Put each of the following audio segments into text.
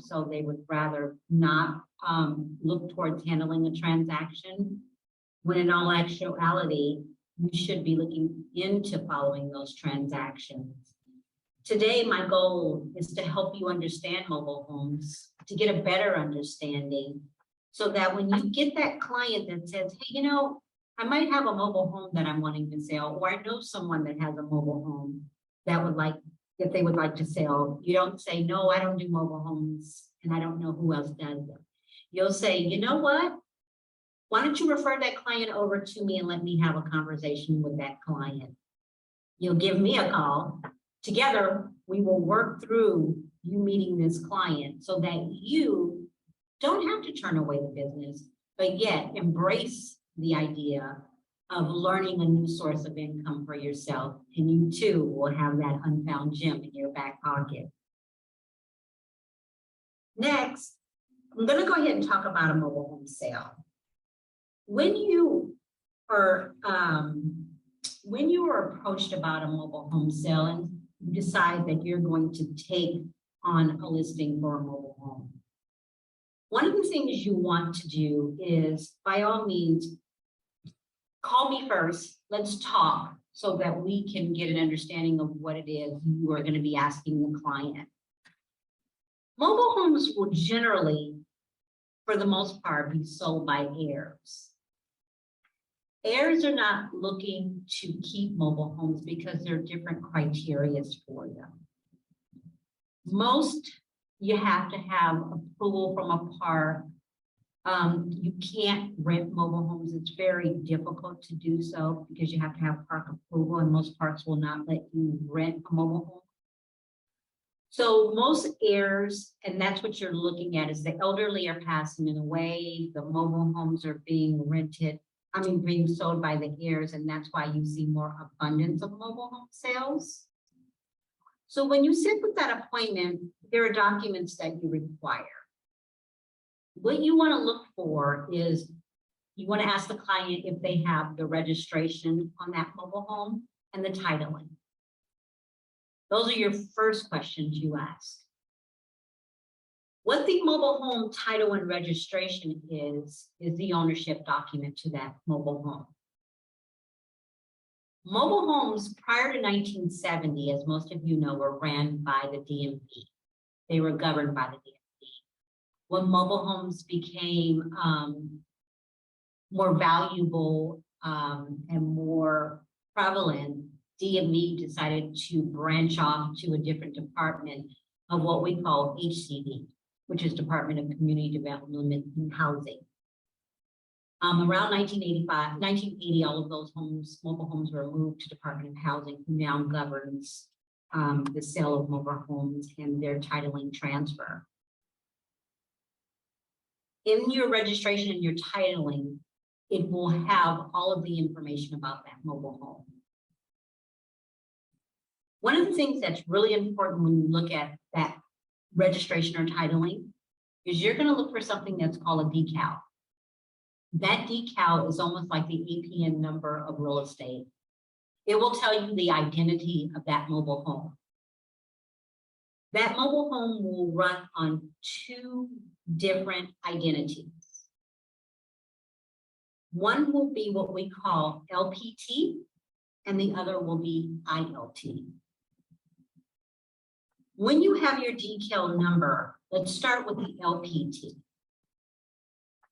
so they would rather not look towards handling a transaction, when in all actuality, you should be looking into following those transactions. Today, my goal is to help you understand mobile homes, to get a better understanding, so that when you get that client that says, hey, you know, I might have a mobile home that I'm wanting to sell, or I know someone that has a mobile home that they would like to sell. You don't say, no, I don't do mobile homes and I don't know who else does them. You'll say, you know what? Why don't you refer that client over to me and let me have a conversation with that client? You'll give me a call. Together, we will work through you meeting this client so that you don't have to turn away the business, but yet embrace the idea of learning a new source of income for yourself. And you too will have that unfound gem in your back pocket. Next, I'm going to go ahead and talk about a mobile home sale. When you are approached about a mobile home sale and you decide that you're going to take on a listing for a mobile home, one of the things you want to do is, by all means, call me first. Let's talk so that we can get an understanding of what it is you are going to be asking the client. Mobile homes will generally, for the most part, be sold by heirs. Heirs are not looking to keep mobile homes because there are different criteria for them. Most, you have to have approval from a park. You can't rent mobile homes. It's very difficult to do so because you have to have park approval, and most parks will not let you rent a mobile home. So most heirs, and that's what you're looking at, is the elderly are passing away, the mobile homes are being being sold by the heirs, and that's why you see more abundance of mobile home sales. So when you sit with that appointment, there are documents that you require. What you want to look for is, you want to ask the client if they have the registration on that mobile home and the titling. Those are your first questions you ask. What the mobile home title and registration is the ownership document to that mobile home. Mobile homes prior to 1970, as most of you know, were ran by the DMV. They were governed by the DMV. When mobile homes became more valuable and more prevalent, DMV decided to branch off to a different department of what we call HCD, which is Department of Community Development and Housing. Around 1980, all of those mobile homes were moved to Department of Housing, who now governs the sale of mobile homes and their titling transfer. In your registration and your titling, it will have all of the information about that mobile home. One of the things that's really important when you look at that registration or titling is you're going to look for something that's called a decal. That decal is almost like the APN number of real estate. It will tell you the identity of that mobile home. That mobile home will run on two different identities. One will be what we call LPT, and the other will be ILT. When you have your decal number, let's start with the LPT.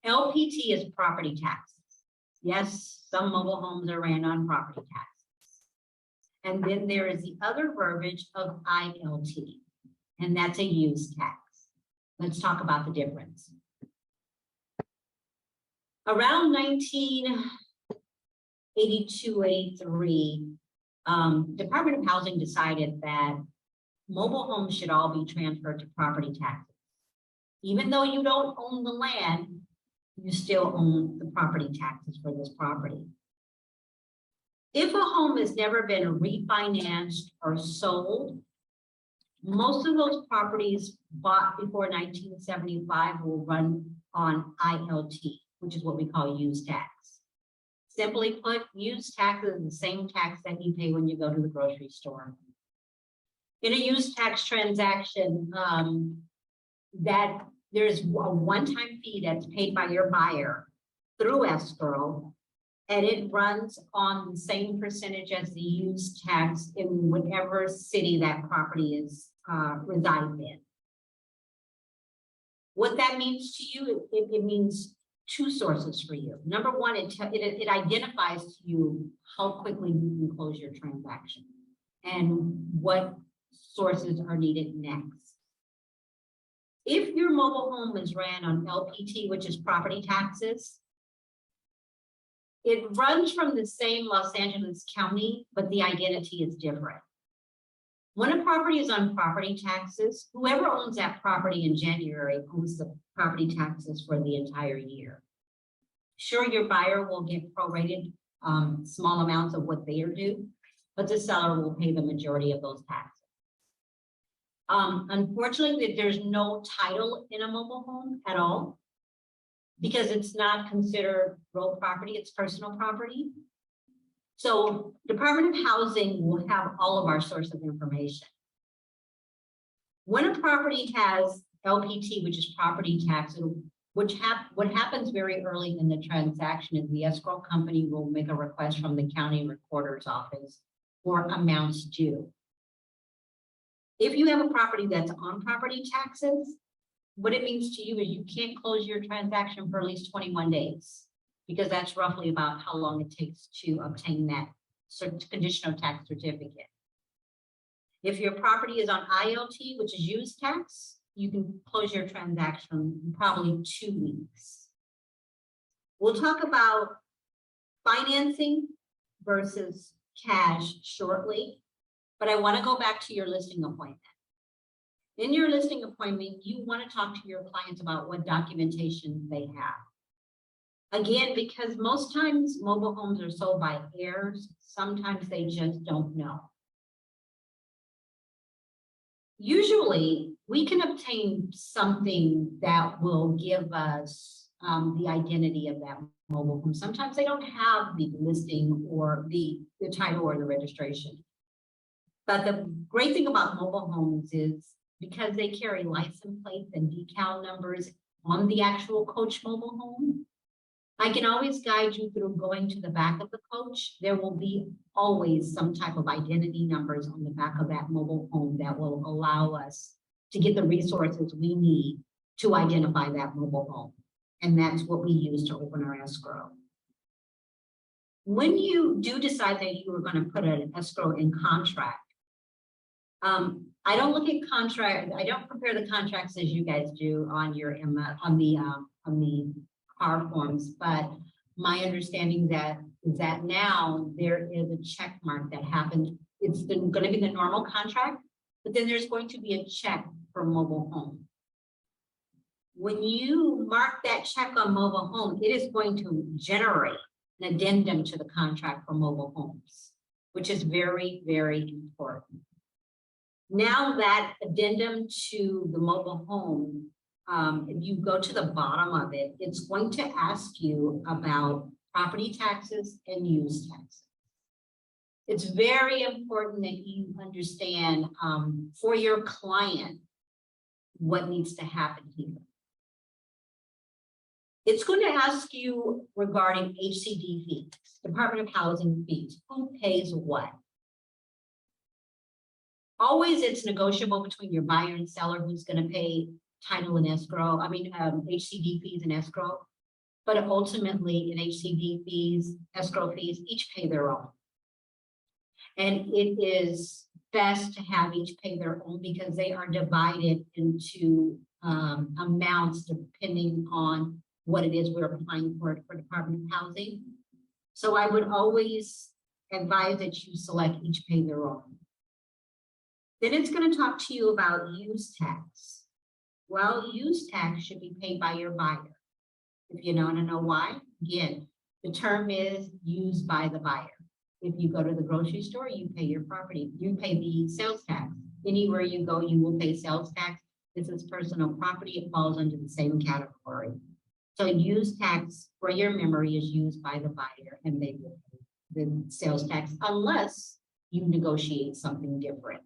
LPT is property taxes. Yes, some mobile homes are ran on property taxes. And then there is the other verbiage of ILT, and that's a use tax. Let's talk about the difference. Around 1982, 83, Department of Housing decided that mobile homes should all be transferred to property taxes. Even though you don't own the land, you still own the property taxes for this property. If a home has never been refinanced or sold, most of those properties bought before 1975 will run on ILT, which is what we call use tax. Simply put, use tax is the same tax that you pay when you go to the grocery store. In a use tax transaction, that there's a one-time fee that's paid by your buyer through escrow, and it runs on the same percentage as the use tax in whatever city that property is resides in. What that means to you, it means two sources for you. Number one, it identifies to you how quickly you can close your transaction and what sources are needed next. If your mobile home is ran on LPT, which is property taxes, it runs from the same Los Angeles County, but the identity is different. When a property is on property taxes, whoever owns that property in January owns the property taxes for the entire year. Sure, your buyer will get prorated small amounts of what they are due, but the seller will pay the majority of those taxes. Unfortunately, there's no title in a mobile home at all because it's not considered real property, it's personal property. So Department of Housing will have all of our source of information. When a property has LPT, which is property tax, what happens very early in the transaction is the escrow company will make a request from the county recorder's office for amounts due. If you have a property that's on property taxes, what it means to you is you can't close your transaction for at least 21 days, because that's roughly about how long it takes to obtain that conditional tax certificate. If your property is on ILT, which is use tax, you can close your transaction in probably 2 weeks. We'll talk about financing versus cash shortly, but I want to go back to your listing appointment. In your listing appointment, you want to talk to your clients about what documentation they have. Again, because most times mobile homes are sold by heirs, sometimes they just don't know. Usually, we can obtain something that will give us the identity of that mobile home. Sometimes they don't have the listing or the title or the registration. But the great thing about mobile homes is because they carry license plates and decal numbers on the actual coach mobile home, I can always guide you through going to the back of the coach. There will be always some type of identity numbers on the back of that mobile home that will allow us to get the resources we need to identify that mobile home. And that's what we use to open our escrow. When you do decide that you are going to put an escrow in contract, I don't look at contract. I don't prepare the contracts as you guys do on your on the car forms, but my understanding is that now there is a check mark that happens. It's going to be the normal contract, but then there's going to be a check for mobile home. When you mark that check on mobile home, it is going to generate an addendum to the contract for mobile homes, which is very, very important. Now that addendum to the mobile home, if you go to the bottom of it, it's going to ask you about property taxes and use taxes. It's very important that you understand for your client what needs to happen here. It's going to ask you regarding HCD fees, Department of Housing fees, who pays what. Always it's negotiable between your buyer and seller who's going to pay title and escrow, HCD fees and escrow, but ultimately in HCD fees, escrow fees, each pay their own. And it is best to have each pay their own because they are divided into amounts depending on what it is we're applying for Department of Housing. So I would always advise that you select each pay their own. Then it's going to talk to you about use tax. Well, use tax should be paid by your buyer. If you want to know why, again, the term is used by the buyer. If you go to the grocery store, you pay your property. You pay the sales tax. Anywhere you go, you will pay sales tax. This is personal property. It falls under the same category. So use tax, for your memory, is used by the buyer, and they will pay the sales tax unless you negotiate something different.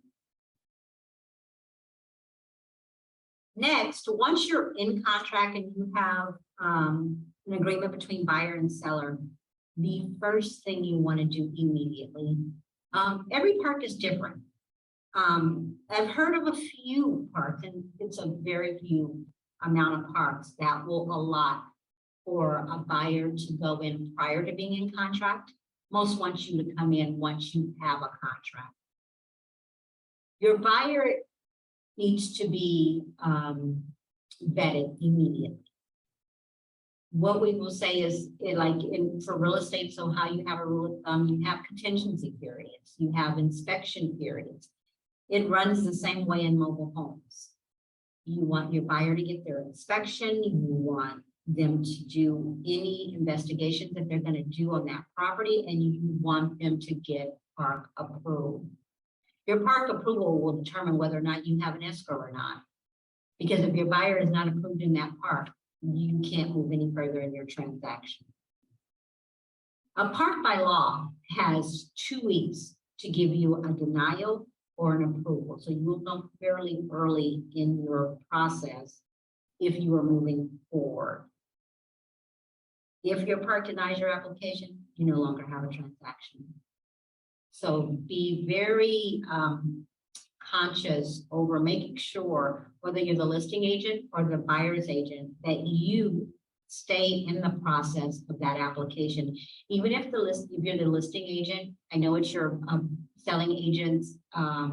Next, once you're in contract and you have an agreement between buyer and seller, the first thing you want to do immediately, every park is different. I've heard of a few parks, and it's a very few amount of parks that will allot for a buyer to go in prior to being in contract. Most want you to come in once you have a contract. Your buyer needs to be vetted immediately. What we will say is, for real estate, so how you have a rule, you have contingency periods, you have inspection periods. It runs the same way in mobile homes. You want your buyer to get their inspection, you want them to do any investigations that they're going to do on that property, and you want them to get park approved. Your park approval will determine whether or not you have an escrow or not. Because if your buyer is not approved in that park, you can't move any further in your transaction. A park by law has 2 weeks to give you a denial or an approval. So you will know fairly early in your process if you are moving forward. If your park denies your application, you no longer have a transaction. So be very conscious over making sure, whether you're the listing agent or the buyer's agent, that you stay in the process of that application. Even if you're the listing agent, I know it's your selling agent's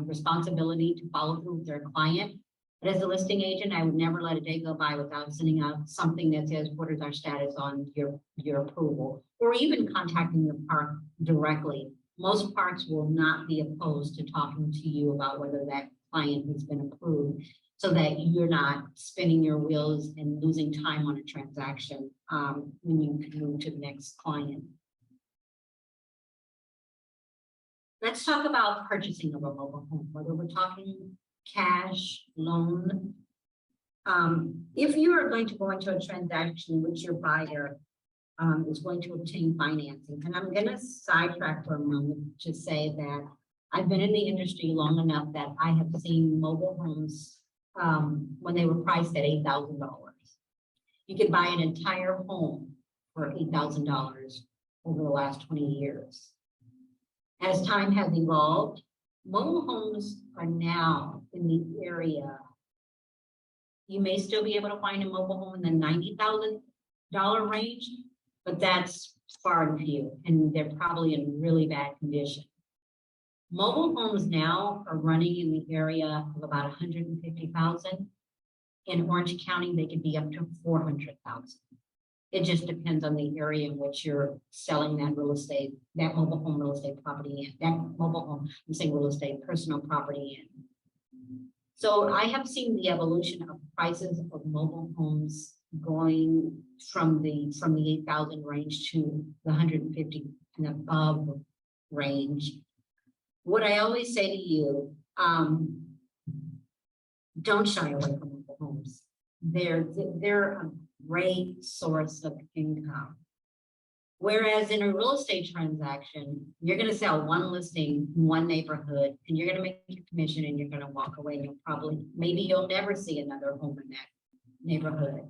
responsibility to follow through with their client. But as a listing agent, I would never let a day go by without sending out something that says, what is our status on your approval? Or even contacting the park directly. Most parks will not be opposed to talking to you about whether that client has been approved, so that you're not spinning your wheels and losing time on a transaction when you move to the next client. Let's talk about purchasing of a mobile home, whether we're talking cash, loan. If you are going to go into a transaction with your buyer is going to obtain financing. And I'm going to sidetrack for a moment to say that I've been in the industry long enough that I have seen mobile homes when they were priced at $8,000. You could buy an entire home for $8,000 over the last 20 years. As time has evolved, mobile homes are now in the area. You may still be able to find a mobile home in the $90,000 range, but that's far and few, and they're probably in really bad condition. Mobile homes now are running in the area of about 150,000. In Orange County, they could be up to 400,000. It just depends on the area in which you're selling that real estate, that mobile home real estate property in, that mobile home, I'm saying real estate, personal property in. So I have seen the evolution of prices of mobile homes going from the 8,000 range to the 150 and above range. What I always say to you, don't shy away from mobile homes. They're a great source of income. Whereas in a real estate transaction, you're going to sell one listing in one neighborhood and you're going to make your commission and you're going to walk away. Maybe you'll never see another home in that neighborhood.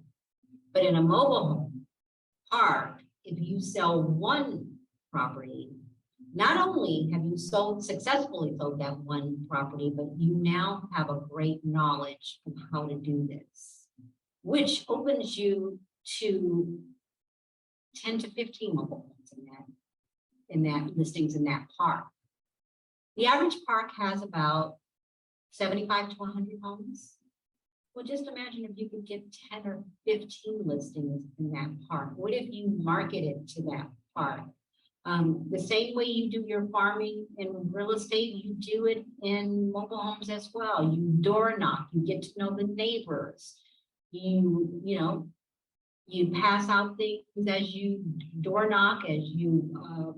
But in a mobile home park, if you sell one property, not only have you successfully sold that one property, but you now have a great knowledge of how to do this, which opens you to 10 to 15 mobile homes in that listings in that park. The average park has about 75 to 100 homes. Well, just imagine if you could get 10 or 15 listings in that park. What if you market it to that park? The same way you do your farming in real estate, you do it in mobile homes as well. You door knock, you get to know the neighbors. You pass out things as you door knock, as you,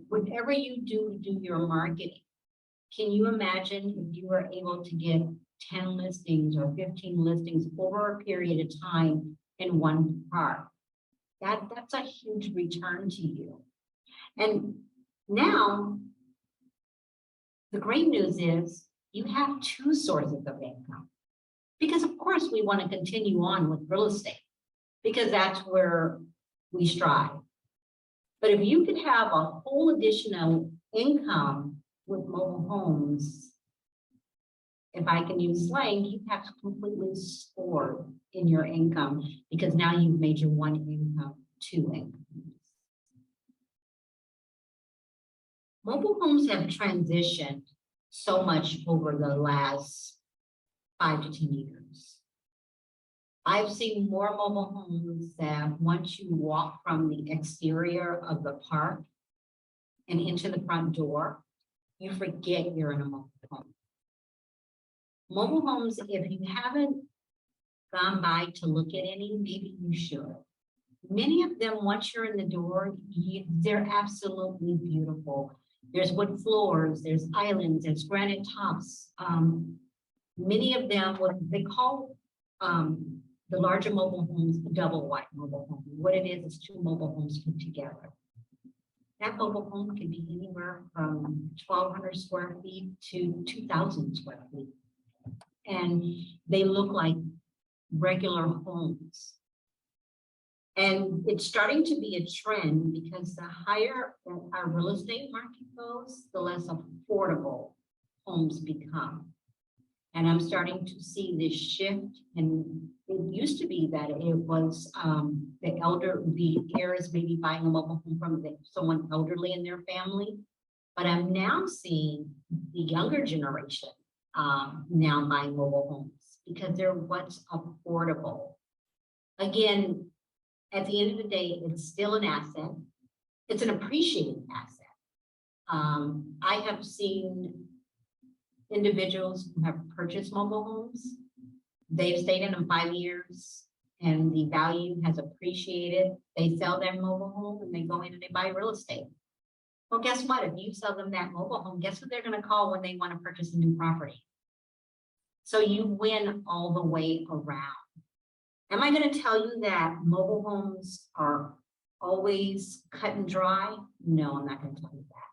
whatever you do to do your marketing. Can you imagine if you were able to get 10 listings or 15 listings over a period of time in one park? That's a huge return to you. And now, the great news is you have two sources of income. Because of course we want to continue on with real estate because that's where we strive. But if you could have a whole additional income with mobile homes, if I can use slang, you have to completely score in your income because now you've made your one income two income. Mobile homes have transitioned so much over the last 5 to 10 years. I've seen more mobile homes that once you walk from the exterior of the park and into the front door, you forget you're in a mobile home. Mobile homes, if you haven't gone by to look at any, maybe you should. Many of them, once you're in the door, they're absolutely beautiful. There's wood floors, there's islands, there's granite tops. Many of them, what they call the larger mobile homes, the double wide mobile home. What it is 2 mobile homes put together. That mobile home can be anywhere from 1,200 square feet to 2,000 square feet. And they look like regular homes. And it's starting to be a trend because the higher our real estate market goes, the less affordable homes become. And I'm starting to see this shift. And it used to be that it was the heirs maybe buying a mobile home from someone elderly in their family. But I'm now seeing the younger generation now buying mobile homes because they're what's affordable. Again, at the end of the day, it's still an asset. It's an appreciating asset. I have seen individuals who have purchased mobile homes. They've stayed in them 5 years and the value has appreciated. They sell their mobile home and they go in and they buy real estate. Well, guess what? If you sell them that mobile home, guess what they're going to call when they want to purchase a new property? So you win all the way around. Am I going to tell you that mobile homes are always cut and dry? No, I'm not going to tell you that.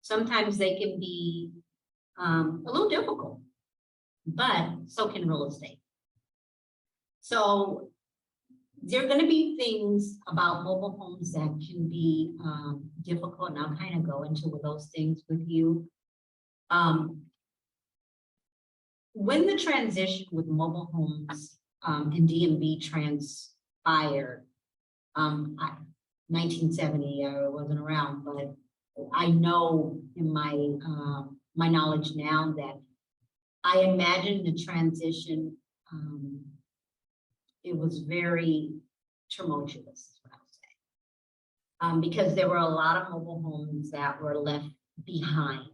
Sometimes they can be a little difficult, but so can real estate. So there are going to be things about mobile homes that can be difficult, and I'll kind of go into those things with you. When the transition with mobile homes and DMV transpired, 1970, I wasn't around, but I know in my my knowledge now that I imagine the transition, it was very tumultuous, is what I would say, because there were a lot of mobile homes that were left behind.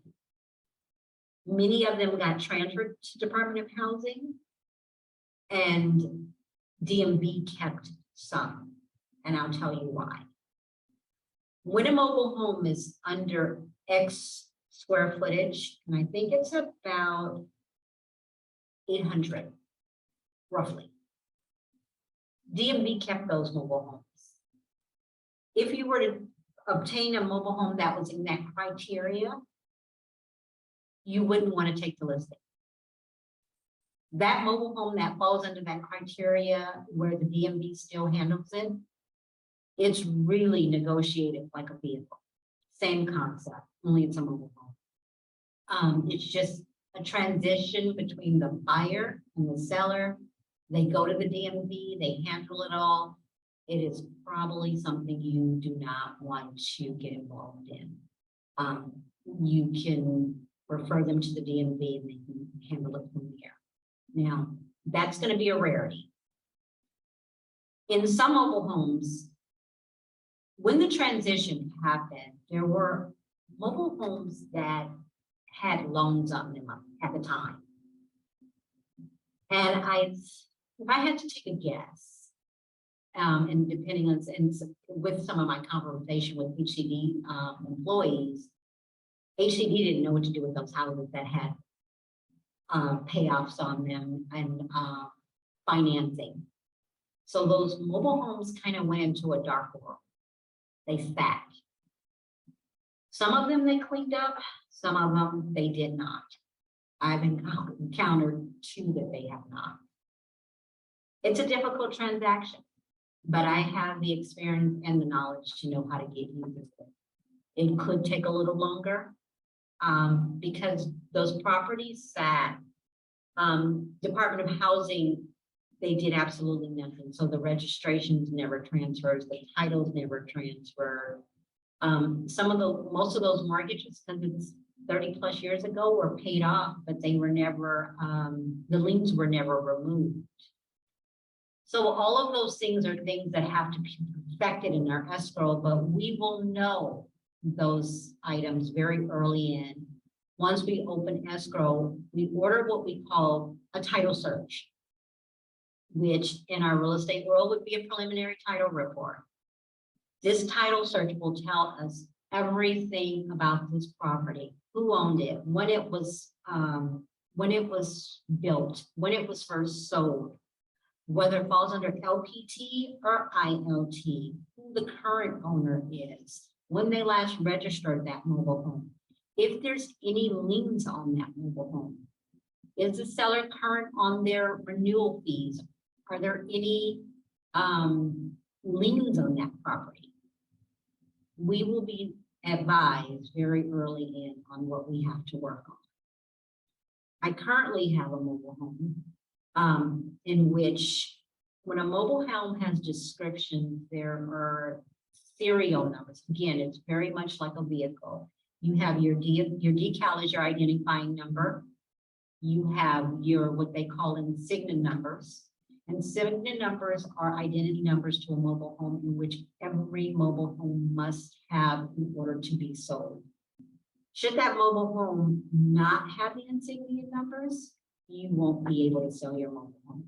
Many of them got transferred to Department of Housing, and DMV kept some, and I'll tell you why. When a mobile home is under X square footage, and I think it's about 800, roughly, DMV kept those mobile homes. If you were to obtain a mobile home that was in that criteria, you wouldn't want to take the listing. That mobile home that falls under that criteria where the DMV still handles it, it's really negotiated like a vehicle. Same concept, only it's a mobile home. It's just a transition between the buyer and the seller. They go to the DMV, they handle it all. It is probably something you do not want to get involved in. You can refer them to the DMV and they can handle it from there. Now, that's going to be a rarity. In some mobile homes, when the transition happened, there were mobile homes that had loans on them at the time. And if I had to take a guess, and depending on, and with some of my conversation with HCD employees, HCD didn't know what to do with those houses that had payoffs on them and financing. So those mobile homes kind of went into a dark world. They sat. Some of them they cleaned up, some of them they did not. I've encountered 2 that they have not. It's a difficult transaction, but I have the experience and the knowledge to know how to get you through it. It could take a little longer because those properties sat. Department of Housing, they did absolutely nothing. So the registrations never transferred, the titles never transferred. Most of those mortgages, because it's 30 plus years ago, were paid off, but they were never, the liens were never removed. So all of those things are things that have to be perfected in our escrow, but we will know those items very early in. Once we open escrow, we order what we call a title search, which in our real estate world would be a preliminary title report. This title search will tell us everything about this property, who owned it, when it was built, when it was first sold, whether it falls under LPT or ILT, who the current owner is, when they last registered that mobile home, if there's any liens on that mobile home, is the seller current on their renewal fees? Are there any liens on that property? We will be advised very early in on what we have to work on. I currently have a mobile home in which when a mobile home has descriptions, there are serial numbers. Again, it's very much like a vehicle. You have your decal is your identifying number. You have your what they call insignia numbers. Insignia numbers are identity numbers to a mobile home in which every mobile home must have in order to be sold. Should that mobile home not have the insignia numbers, you won't be able to sell your mobile home.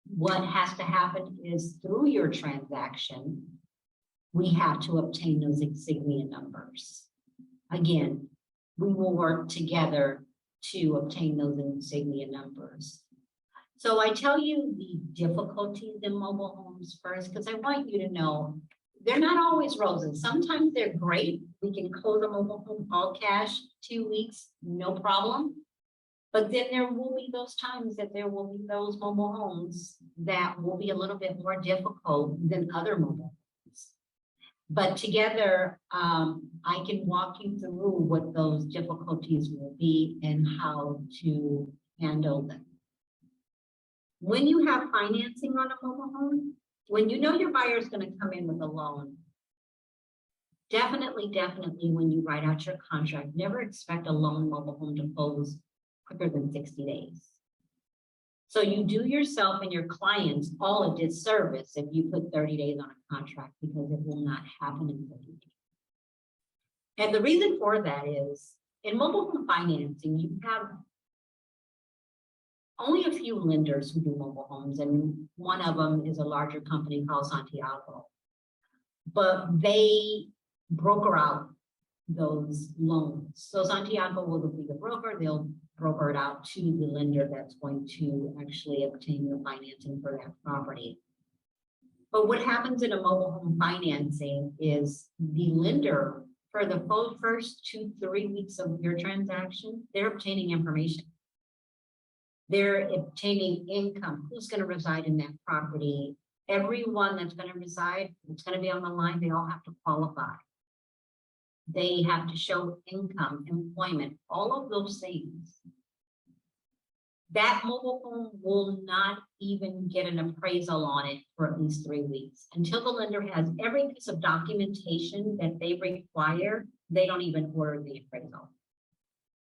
What has to happen is through your transaction, we have to obtain those insignia numbers. Again, we will work together to obtain those insignia numbers. So I tell you the difficulties in mobile homes first, because I want you to know they're not always roses. Sometimes they're great. We can close a mobile home all cash, 2 weeks, no problem. But then there will be those times that there will be those mobile homes that will be a little bit more difficult than other mobile homes. But together, I can walk you through what those difficulties will be and how to handle them. When you have financing on a mobile home, when you know your buyer is going to come in with a loan, definitely when you write out your contract, never expect a loan mobile home to close quicker than 60 days. So you do yourself and your clients all a disservice if you put 30 days on a contract, because it will not happen in 30 days. And the reason for that is in mobile home financing, you have only a few lenders who do mobile homes, and one of them is a larger company called Santiago. But they broker out those loans. So Santiago will be the broker. They'll broker it out to the lender that's going to actually obtain the financing for that property. But what happens in a mobile home financing is the lender, for the first 2-3 weeks of your transaction, they're obtaining information. They're obtaining income, who's going to reside in that property. Everyone that's going to reside, it's going to be on the line, they all have to qualify. They have to show income, employment, all of those things. That mobile home will not even get an appraisal on it for at least 3 weeks. Until the lender has every piece of documentation that they require, they don't even order the appraisal.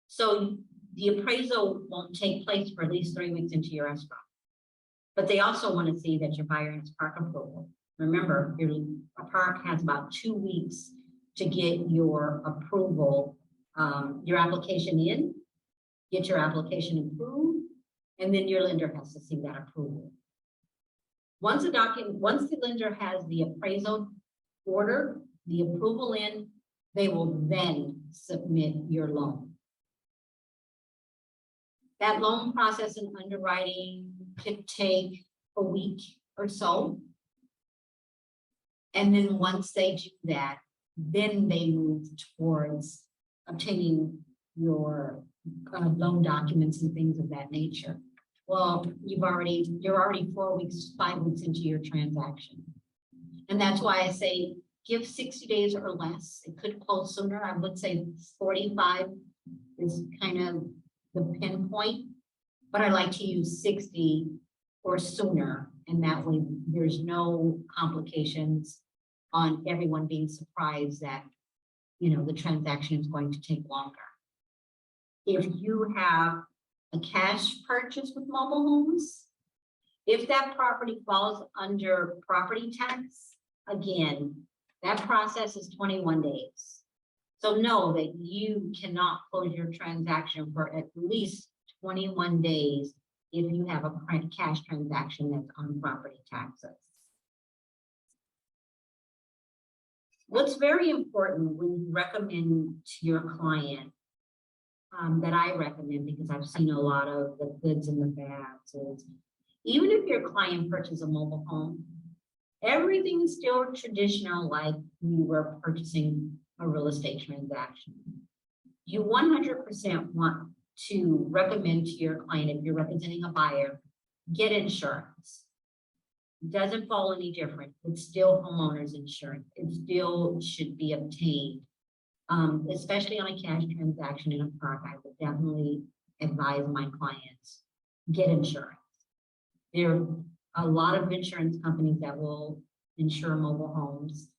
So the appraisal won't take place for at least 3 weeks into your escrow. But they also want to see that your buyer has park approval. Remember, a park has about 2 weeks to get your approval, your application in, get your application approved, and then your lender has to see that approval. Once the lender has the appraisal order, the approval in, they will then submit your loan. That loan process and underwriting could take a week or so. And then once they do that, then they move towards obtaining your loan documents and things of that nature. Well, you're already 4 weeks, 5 weeks into your transaction. And that's why I say give 60 days or less. It could close sooner. I would say 45 is kind of the pinpoint, but I like to use 60 or sooner. And that way there's no complications on everyone being surprised that, the transaction is going to take longer. If you have a cash purchase with mobile homes, if that property falls under property tax, again, that process is 21 days. So know that you cannot close your transaction for at least 21 days if you have a cash transaction that's on property taxes. What's very important when you recommend to your client, that I recommend because I've seen a lot of the goods and the bads, is even if your client purchases a mobile home, everything is still traditional like you were purchasing a real estate transaction. You 100% want to recommend to your client, if you're representing a buyer, get insurance. It doesn't fall any different. It's still homeowners insurance. It still should be obtained. Especially on a cash transaction in a park, I would definitely advise my clients, get insurance. There are a lot of insurance companies that will insure mobile homes.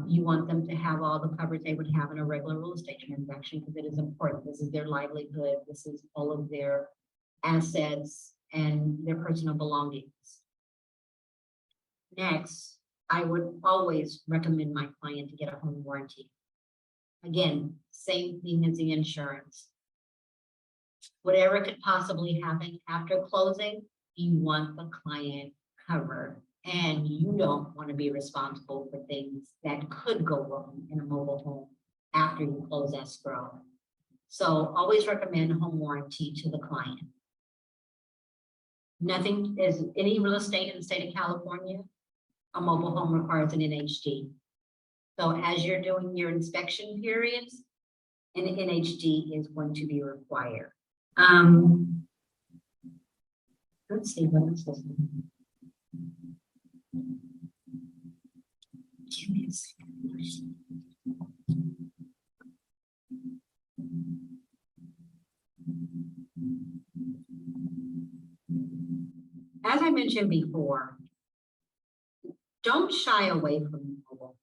You want them to have all the coverage they would have in a regular real estate transaction because it is important. This is their livelihood. This is all of their assets and their personal belongings. Next, I would always recommend my client to get a home warranty. Again, same thing as the insurance. Whatever could possibly happen after closing, you want the client covered, and you don't want to be responsible for things that could go wrong in a mobile home after you close escrow. So always recommend home warranty to the client. Nothing is any real estate in the state of California, a mobile home requires an NHD. So as you're doing your inspection periods, an NHD is going to be required. Let's see what else is. Give me a second. As I mentioned before, don't shy away from mobile.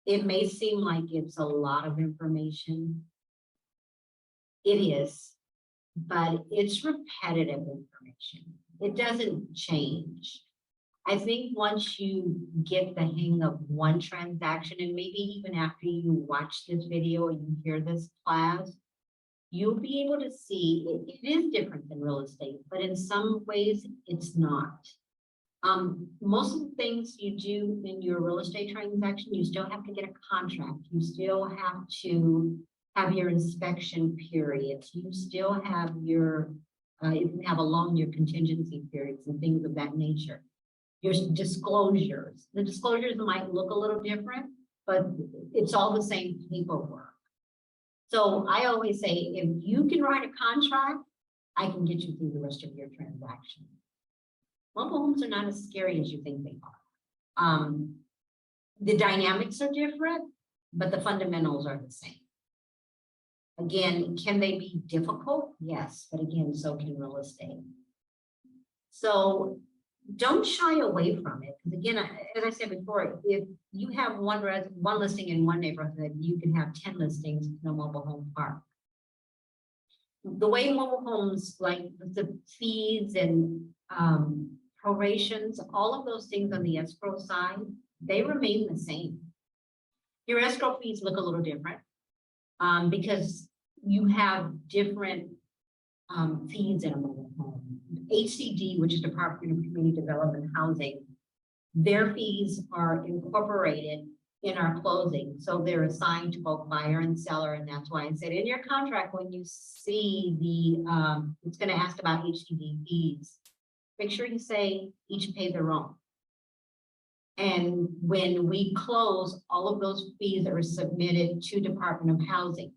It may seem like it's a lot of information. It is, but it's repetitive information. It doesn't change. I think once you get the hang of one transaction, and maybe even after you watch this video or you hear this class, you'll be able to see it is different than real estate, but in some ways it's not. Most of the things you do in your real estate transaction, you still have to get a contract. You still have to have your inspection periods. You still have your, if you have a loan, your contingency periods and things of that nature. Your disclosures. The disclosures might look a little different, but it's all the same paperwork. So I always say, if you can write a contract, I can get you through the rest of your transaction. Mobile homes are not as scary as you think they are. The dynamics are different, but the fundamentals are the same. Again, can they be difficult? Yes, but again, so can real estate. So don't shy away from it. Because again, as I said before, if you have one listing in one neighborhood, you can have 10 listings in a mobile home park. The way mobile homes, like the fees and prorations, all of those things on the escrow side, they remain the same. Your escrow fees look a little different because you have different fees in a mobile home. HCD, which is Department of Community Development and Housing, their fees are incorporated in our closing. So they're assigned to both buyer and seller. And that's why I said in your contract, when you see the, it's going to ask about HCD fees, make sure you say each pay their own. And when we close, all of those fees are submitted to Department of Housing.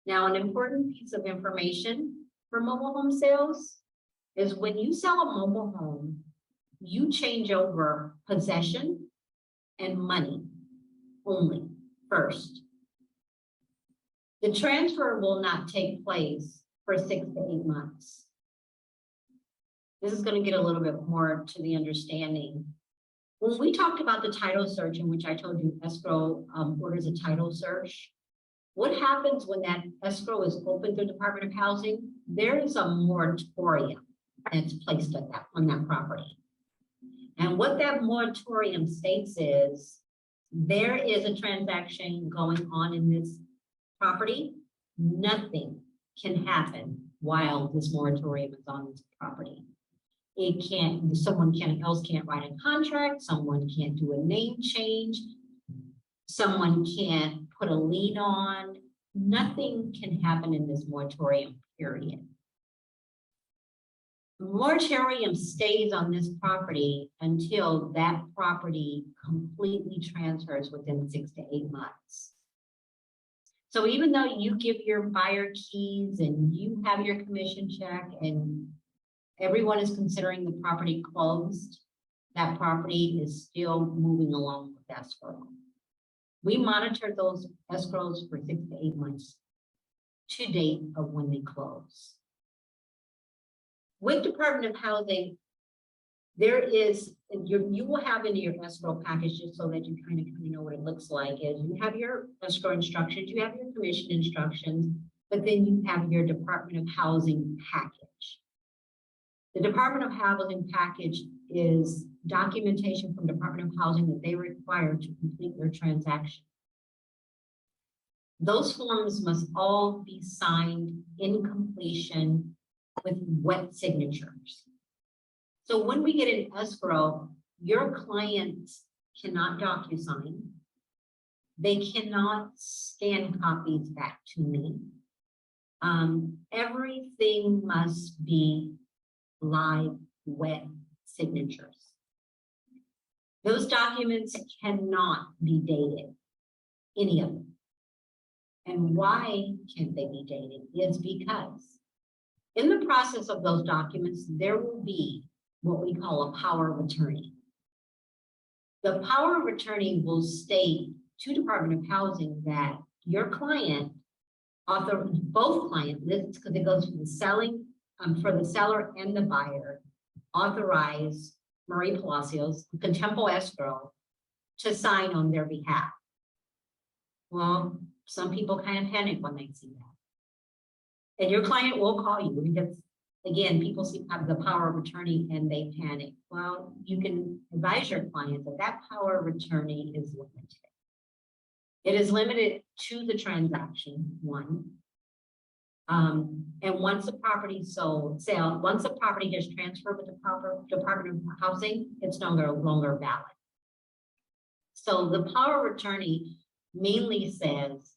Now, an important piece of information for mobile home sales, is when you sell a mobile home, you change over possession and money only first. The transfer will not take place for 6 to 8 months. This is going to get a little bit more to the understanding. When we talked about the title search, in which I told you escrow orders a title search, what happens when that escrow is open through Department of Housing? There is a moratorium that's placed on that property. And what that moratorium states is there is a transaction going on in this property. Nothing can happen while this moratorium is on this property. It can't, someone else can't write a contract, someone can't do a name change, someone can't put a lien on, nothing can happen in this moratorium period. The moratorium stays on this property until that property completely transfers within 6 to 8 months. So even though you give your buyer keys and you have your commission check and everyone is considering the property closed, that property is still moving along with escrow. We monitor those escrows for 6 to 8 months to date of when they close. With Department of Housing, there is, you will have in your escrow package, just so that you kind of know what it looks like, is you have your escrow instructions, you have your commission instructions, but then you have your Department of Housing package. The Department of Housing package is documentation from Department of Housing that they require to complete your transaction. Those forms must all be signed in completion with wet signatures. So when we get an escrow, your clients cannot DocuSign. They cannot scan copies back to me. Everything must be live, wet signatures. Those documents cannot be dated, any of them. And why can't they be dated? Is because in the process of those documents, there will be what we call a power of attorney. The power of attorney will state to Department of Housing that your client, both client lists, because it goes for the selling, for the seller and the buyer, authorize Marie Palacios, Contempo Escrow, to sign on their behalf. Well, some people kind of panic when they see that. And your client will call you because, again, people have the power of attorney and they panic. Well, you can advise your client that that power of attorney is limited. It is limited to the transaction, one. And once the property once the property gets transferred with the proper Department of Housing, it's no longer valid. So the power of attorney mainly says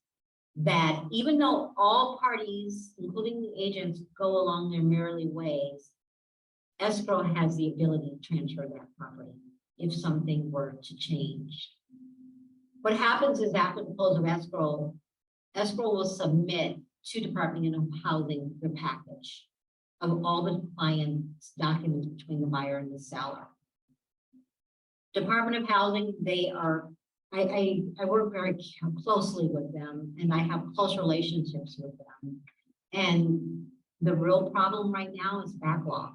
that even though all parties, including the agents, go along their merry ways, escrow has the ability to transfer that property if something were to change. What happens is after the close of escrow, escrow will submit to Department of Housing the package of all the client's documents between the buyer and the seller. Department of Housing, they are, I work very closely with them and I have close relationships with them. And the real problem right now is backlog.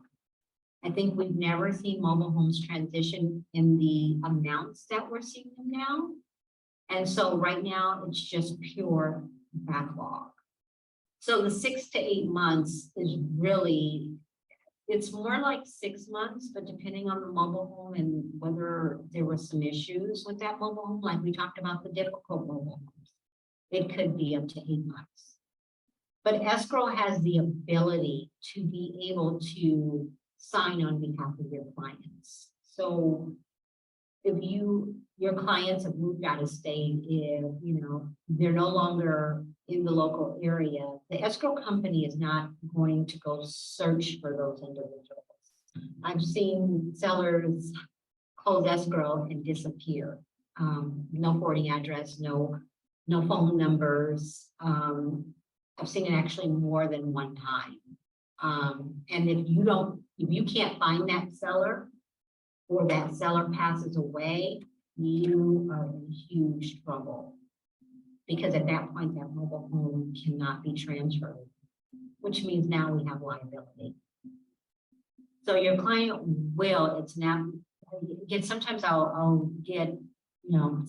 I think we've never seen mobile homes transition in the amounts that we're seeing them now. And so right now it's just pure backlog. So the 6 to 8 months is really, it's more like 6 months, but depending on the mobile home and whether there were some issues with that mobile home, like we talked about the difficult mobile homes, it could be up to 8 months. But escrow has the ability to be able to sign on behalf of your clients. So if your clients have moved out of state, if they're no longer in the local area, the escrow company is not going to go search for those individuals. I've seen sellers close escrow and disappear. No forwarding address, no phone numbers. I've seen it actually more than one time. And if you can't find that seller, or that seller passes away, you are in huge trouble. Because at that point, that mobile home cannot be transferred, which means now we have liability. So your client will, it's now, sometimes I'll get, I'll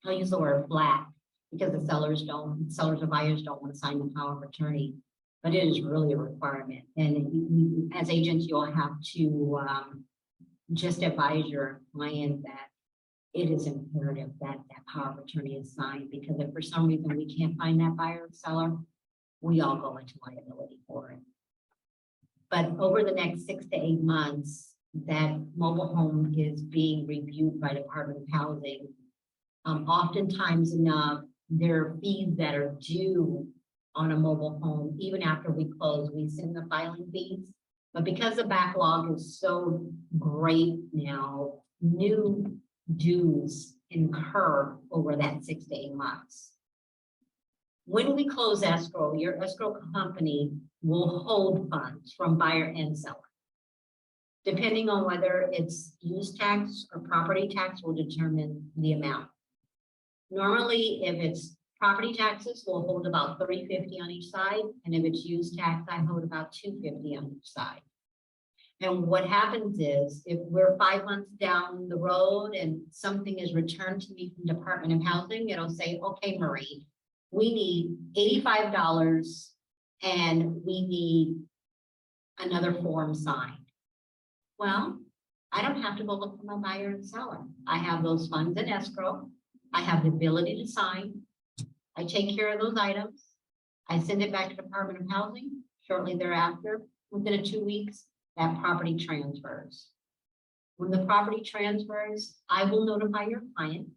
use the word flat, because the sellers or buyers don't want to sign the power of attorney, but it is really a requirement. And as agents, you'll have to just advise your client that it is imperative that that power of attorney is signed, because if for some reason we can't find that buyer or seller, we all go into liability for it. But over the next 6 to 8 months, that mobile home is being reviewed by Department of Housing. Oftentimes enough, there are fees that are due on a mobile home. Even after we close, we send the filing fees. But because the backlog is so great now, new dues incur over that 6 to 8 months. When we close escrow, your escrow company will hold funds from buyer and seller. Depending on whether it's use tax or property tax will determine the amount. Normally, if it's property taxes, we'll hold about $350 on each side. And if it's use tax, I hold about $250 on each side. And what happens is, if we're 5 months down the road and something is returned to me from Department of Housing, it'll say, okay, Marie, we need $85 and we need another form signed. Well, I don't have to go look for my buyer and seller. I have those funds in escrow. I have the ability to sign. I take care of those items. I send it back to Department of Housing. Shortly thereafter, within 2 weeks, that property transfers. When the property transfers, I will notify your client.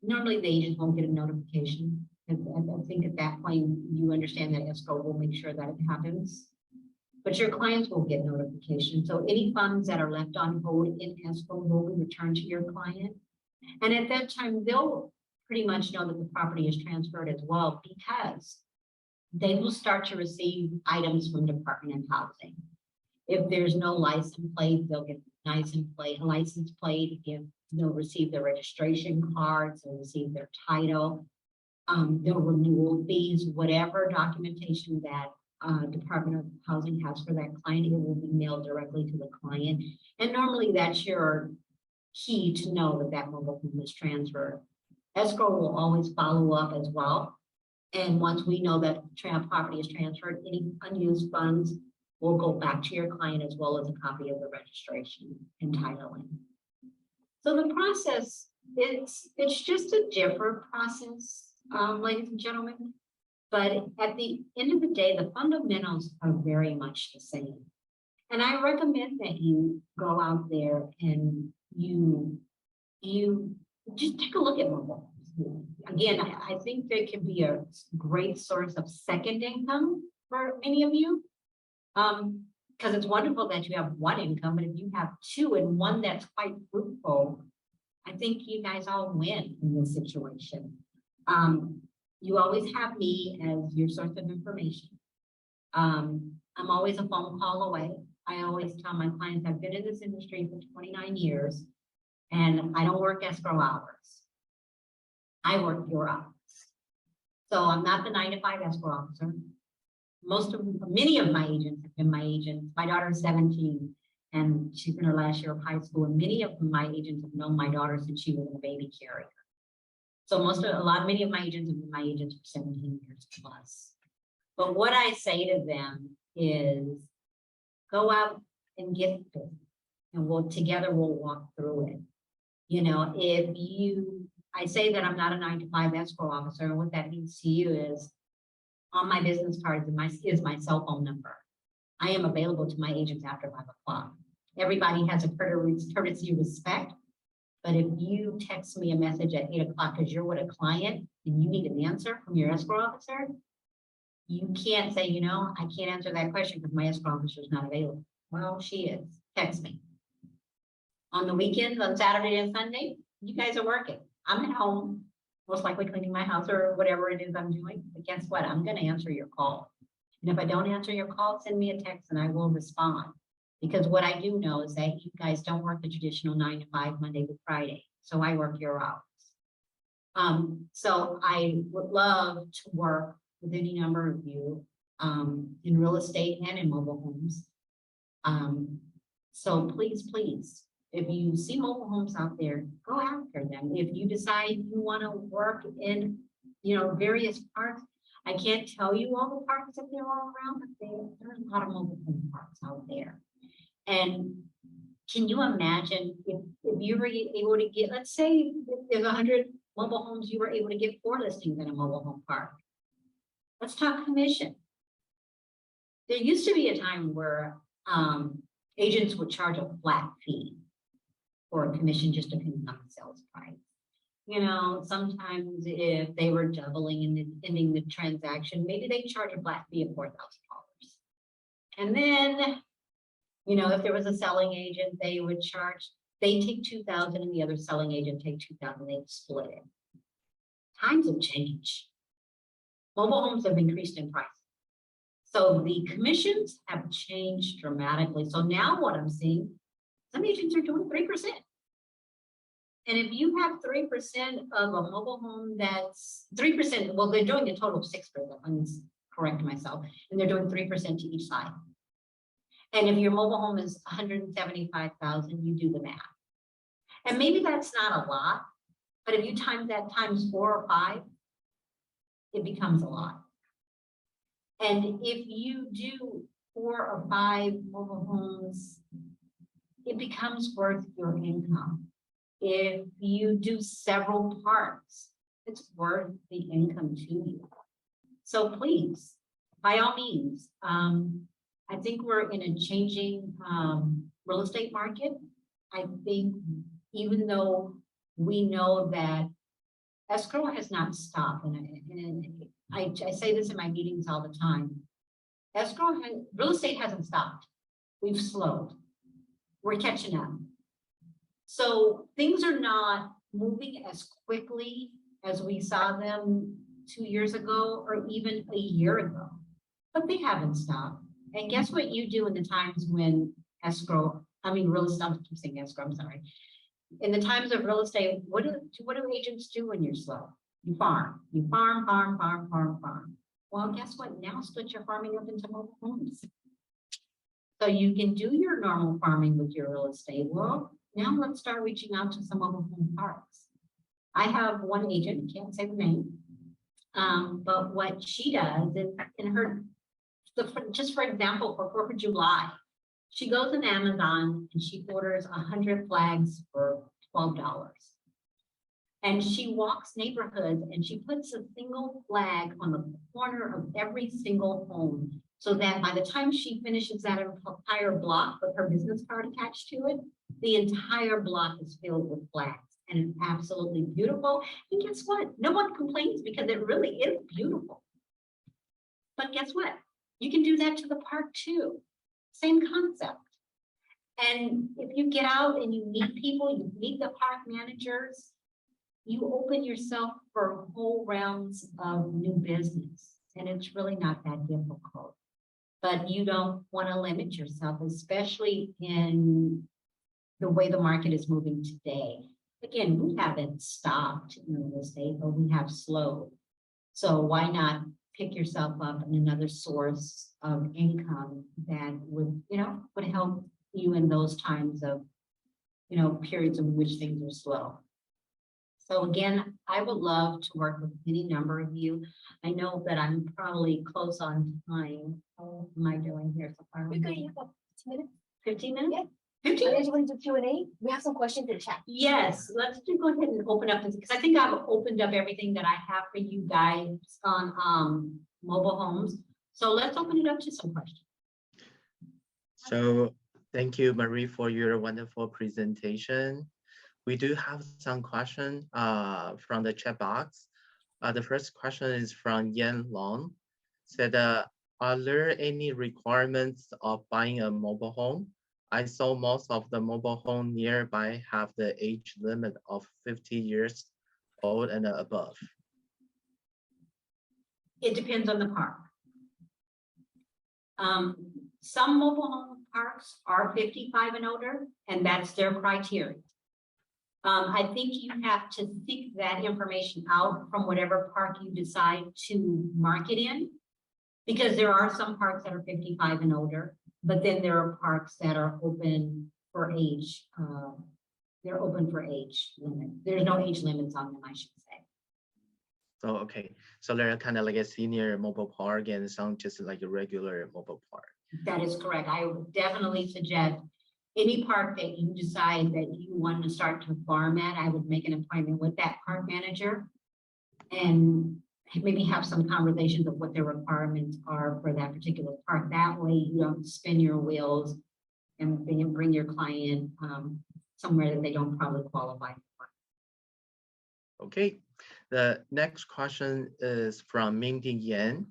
Normally, the agent won't get a notification. I think at that point, you understand that escrow will make sure that it happens. But your clients will get notification. So any funds that are left on hold in escrow will be returned to your client. And at that time, they'll pretty much know that the property is transferred as well, because they will start to receive items from Department of Housing. If there's no license plate, they'll get a license plate. If they'll receive their registration cards, they'll receive their title, their renewal fees, whatever documentation that Department of Housing has for that client, it will be mailed directly to the client. And normally that's your key to know that that mobile home is transferred. Escrow will always follow up as well. And once we know that property is transferred, any unused funds will go back to your client, as well as a copy of the registration and titling. So the process, it's just a different process, ladies and gentlemen. But at the end of the day, the fundamentals are very much the same. And I recommend that you go out there and you just take a look at mobile homes. Again, I think there can be a great source of second income for many of you. Because it's wonderful that you have one income, but if you have two and one that's quite fruitful, I think you guys all win in this situation. You always have me as your source of information. I'm always a phone call away. I always tell my clients I've been in this industry for 29 years and I don't work escrow hours. I work your hours. So I'm not the 9-to-5 escrow officer. Many of my agents have been my agents. My daughter is 17 and she's in her last year of high school. And many of my agents have known my daughter since she was in a baby carrier. So many of my agents have been my agents for 17 years plus. But what I say to them is go out and get it. And together we'll walk through it. I say that I'm not a 9-to-5 escrow officer. And what that means to you is, on my business cards is my cell phone number. I am available to my agents after 5 o'clock. Everybody has a courtesy respect, but if you text me a message at 8 o'clock because you're with a client and you need an answer from your escrow officer, you can't say, I can't answer that question because my escrow officer is not available. Well, she is. Text me. On the weekends, on Saturday and Sunday, you guys are working. I'm at home, most likely cleaning my house or whatever it is I'm doing. But guess what? I'm going to answer your call. And if I don't answer your call, send me a text and I will respond. Because what I do know is that you guys don't work the traditional 9 to 5, Monday to Friday. So I work your hours. So I would love to work with any number of you in real estate and in mobile homes. So please, please, if you see mobile homes out there, go after them. If you decide you want to work in, various parks, I can't tell you all the parks that there are around, but there's a lot of mobile home parks out there. And can you imagine if you were able to get, let's say if there's 100 mobile homes, you were able to get 4 listings in a mobile home park. Let's talk commission. There used to be a time where agents would charge a flat fee for a commission just depending on the sales price. Sometimes if they were doubling and ending the transaction, maybe they charge a flat fee of $4,000. And then, if there was a selling agent, they take $2,000 and the other selling agent take $2,000, they'd split it. Times have changed. Mobile homes have increased in price. So the commissions have changed dramatically. So now what I'm seeing, some agents are doing 3%. And if you have 3% of a mobile home that's 3%, well, they're doing a total of 6%. Let me correct myself. And they're doing 3% to each side. And if your mobile home is 175,000, you do the math. And maybe that's not a lot, but if you times that times 4 or 5, it becomes a lot. And if you do 4 or 5 mobile homes, it becomes worth your income. If you do several parks, it's worth the income to you. So please, by all means, I think we're in a changing real estate market. I think even though we know that escrow has not stopped, and I say this in my meetings all the time, real estate hasn't stopped. We've slowed. We're catching up. So things are not moving as quickly as we saw them 2 years ago or even a year ago, but they haven't stopped. And guess what you do in the times when real estate, I keep saying escrow, I'm sorry. In the times of real estate, what do agents do when you're slow? You farm. You farm. Well, guess what? Now split your farming up into mobile homes. So you can do your normal farming with your real estate. Well, now let's start reaching out to some mobile home parks. I have one agent, I can't say the name, but what she does is just for example, for 4th of July, she goes on Amazon and she orders 100 flags for $12. And she walks neighborhoods and she puts a single flag on the corner of every single home so that by the time she finishes that entire block with her business card attached to it, the entire block is filled with flags. And it's absolutely beautiful. And guess what? No one complains because it really is beautiful. But guess what? You can do that to the park too. Same concept. And if you get out and you meet people, you meet the park managers, you open yourself for whole rounds of new business. And it's really not that difficult. But you don't want to limit yourself, especially in the way the market is moving today. Again, we haven't stopped in real estate, but we have slowed. So why not pick yourself up in another source of income that would help you in those times of, periods in which things are slow. So again, I would love to work with any number of you. I know that I'm probably close on time. How am I doing here so far? We're going to have about 10 minutes. 15 minutes? Yeah. 15 Unless minutes? you want to do Q&A, we have some questions in chat. Yes, let's go ahead and open up this because I think I've opened up everything that I have for you guys on mobile homes. So let's open it up to some questions. So thank you, Marie, for your wonderful presentation. We do have some questions from the chat box. The first question is from Yan Long. Said, are there any requirements of buying a mobile home? I saw most of the mobile home nearby have the age limit of 50 years old and above. It depends on the park. Some mobile home parks are 55 and older, and that's their criteria. I think you have to seek that information out from whatever park you decide to market in. Because there are some parks that are 55 and older, but then there are parks that are open for age. They're open for age limit. There's no age limits on them, I should say. So, okay. So they're kind of like a senior mobile park and some just like a regular mobile park. That is correct. I would definitely suggest any park that you decide that you want to start to farm at, I would make an appointment with that park manager and maybe have some conversations of what their requirements are for that particular park. That way you don't spin your wheels and bring your client somewhere that they don't probably qualify for. Okay. The next question is from Mindy Yan.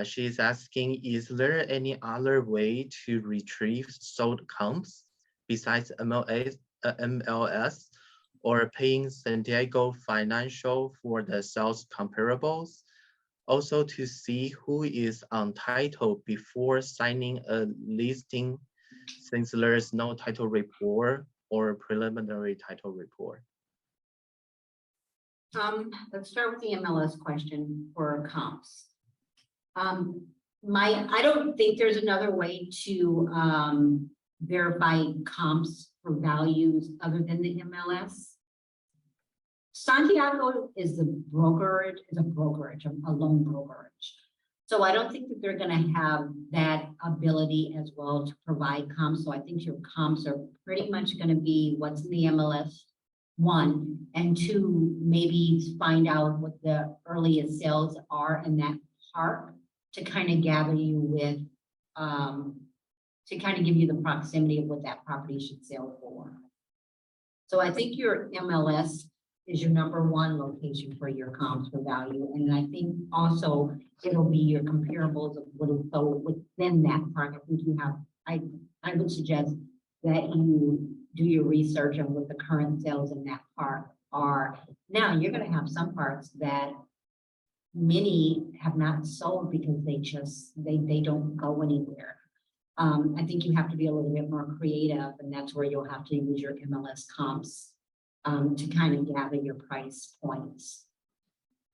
She's asking, is there any other way to retrieve sold comps besides MLS or paying San Diego Financial for the sales comparables? Also to see who is on title before signing a listing, since there's no title report or preliminary title report. Let's start with the MLS question for comps. I don't think there's another way to verify comps for values other than the MLS. Santiago is a brokerage, a loan brokerage. So I don't think that they're going to have that ability as well to provide comps. So I think your comps are pretty much going to be what's in the MLS, one, and two, maybe find out what the earliest sales are in that park to kind of gather you with, to kind of give you the proximity of what that property should sell for. So I think your MLS is your number one location for your comps for value. And I think also it'll be your comparables of what is sold within that park. I think you have, I would suggest that you do your research on what the current sales in that park are. Now you're going to have some parks that many have not sold because they don't go anywhere. I think you have to be a little bit more creative, and that's where you'll have to use your MLS comps to kind of gather your price points.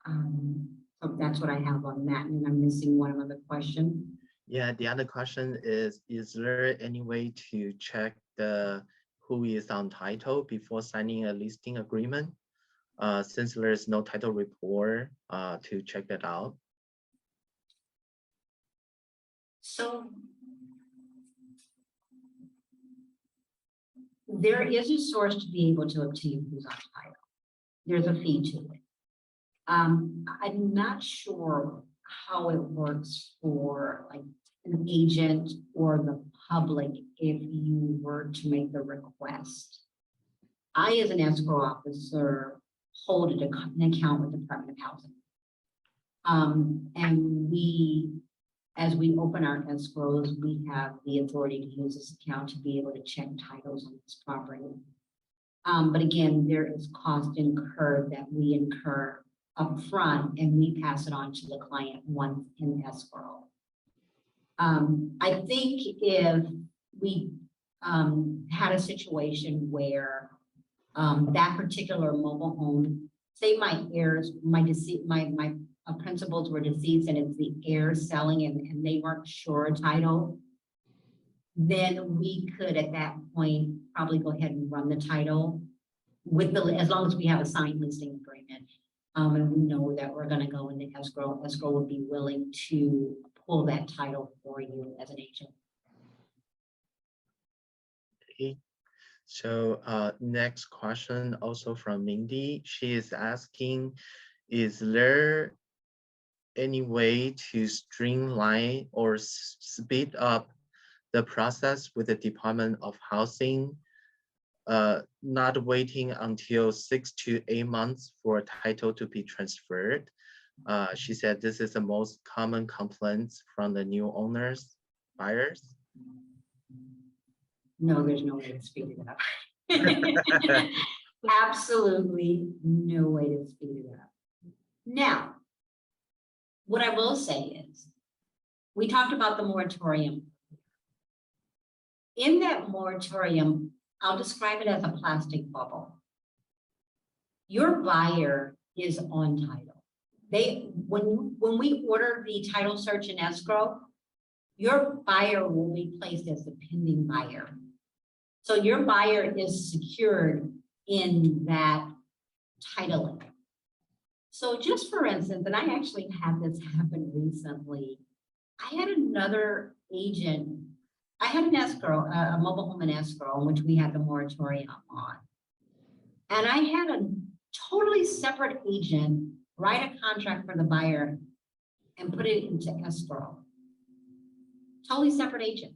So that's what I have on that. And I'm missing one other question. Yeah, the other question is there any way to check who is on title before signing a listing agreement? Since there's no title report to check that out. So there is a source to be able to obtain who's on title. There's a fee to it. I'm not sure how it works for like an agent or the public if you were to make the request. I, as an escrow officer, hold an account with the Department of Housing. And as we open our escrows, we have the authority to use this account to be able to check titles on this property. But again, there is cost incurred that we incur upfront, and we pass it on to the client once in escrow. I think if we had a situation where that particular mobile home, say my heirs, my principals were deceased and it's the heirs selling and they weren't sure title, then we could at that point probably go ahead and run the title with as long as we have a signed listing agreement. And we know that we're going to go into escrow. Escrow would be willing to pull that title for you as an agent. Okay. So next question also from Mindy. She is asking, is there any way to streamline or speed up the process with the Department of Housing, not waiting until 6 to 8 months for a title to be transferred? She said this is the most common complaints from the new owners, buyers. No, there's no way to speed it up. Absolutely no way to speed it up. Now, what I will say is, we talked about the moratorium. In that moratorium, I'll describe it as a plastic bubble. Your buyer is on title. When we order the title search in escrow, your buyer will be placed as the pending buyer. So your buyer is secured in that titling. So just for instance, and I actually had this happen recently, I had another agent, I had an escrow, a mobile home in escrow, in which we had the moratorium on. And I had a totally separate agent write a contract for the buyer and put it into escrow. Totally separate agent.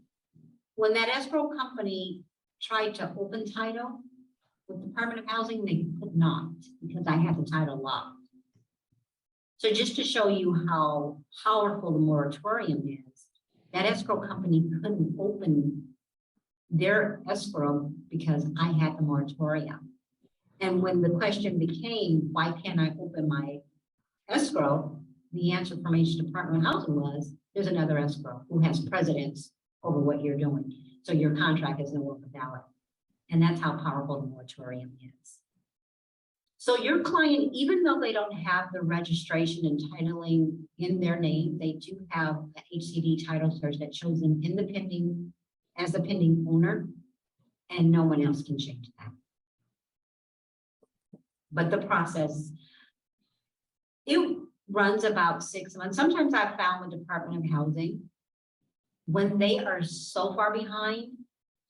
When that escrow company tried to open title with the Department of Housing, they could not because I had the title locked. So just to show you how powerful the moratorium is, that escrow company couldn't open their escrow because I had the moratorium. And when the question became, why can't I open my escrow? The answer from each Department of Housing was, there's another escrow who has precedence over what you're doing. So your contract is no longer valid. And that's how powerful the moratorium is. So your client, even though they don't have the registration and titling in their name, they do have an HCD title search that shows them in the pending, as the pending owner, and no one else can change that. But the process, it runs about 6 months. Sometimes I've found the Department of Housing, when they are so far behind,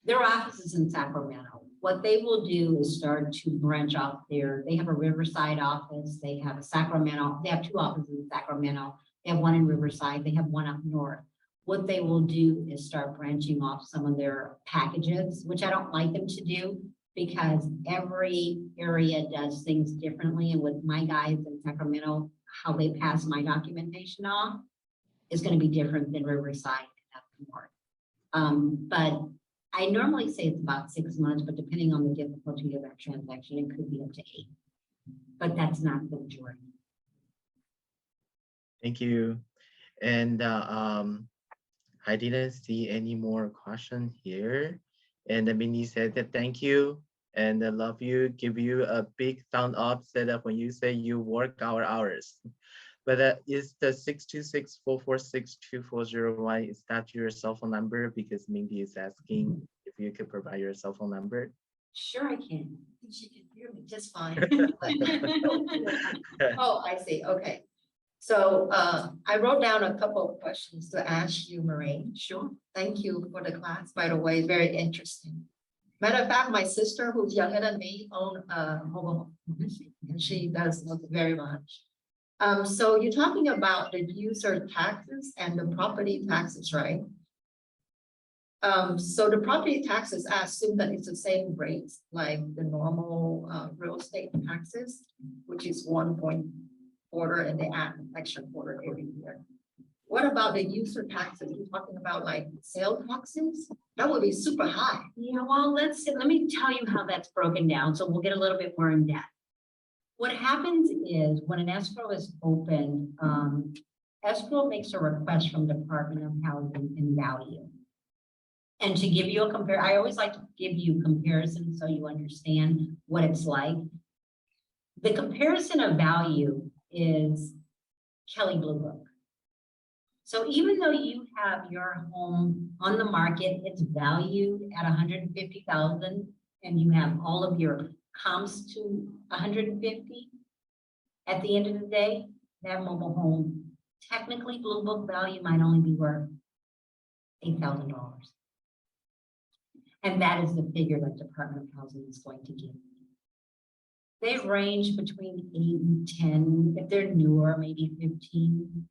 their office is in Sacramento. What they will do is start to branch off there. They have a Riverside office. They have a Sacramento. They have 2 offices in Sacramento. They have one in Riverside. They have one up north. What they will do is start branching off some of their packages, which I don't like them to do because every area does things differently. And with my guys in Sacramento, how they pass my documentation off is going to be different than Riverside and up north. But I normally say it's about 6 months, but depending on the difficulty of that transaction, it could be up to 8. But that's not the majority. Thank you. And I didn't see any more question here. And Minnie said that thank you and I love you. Give you a big thumb up. Said that when you say you work our hours. But is the 626-446-2401, is that your cell phone number? Because Mindy is asking if you could provide your cell phone number. Sure, I can. She can hear me just fine. Oh, I see. Okay. So I wrote down a couple of questions to ask you, Maureen. Sure. Thank you for the class, by the way, very interesting. Matter of fact, my sister, who's younger than me, owns a mobile home, and she does look very much. So you're talking about the user taxes and the property taxes, right? So the property taxes, I assume that it's the same rates like the normal real estate taxes, which is 1.25, and they add an extra quarter every year. What about the user taxes? You're talking about like sale taxes? That would be super high. Yeah, well, let me tell you how that's broken down. So we'll get a little bit more in depth. What happens is when an escrow is open, escrow makes a request from Department of Housing in value. And to give you a compare, I always like to give you comparisons so you understand what it's like. The comparison of value is Kelley Blue Book. So even though you have your home on the market, it's valued at $150,000, and you have all of your comps to 150. At the end of the day, that mobile home, technically Blue Book value might only be worth $8,000. And that is the figure that Department of Housing is going to give. They range between 8 and 10. If they're newer, maybe 15.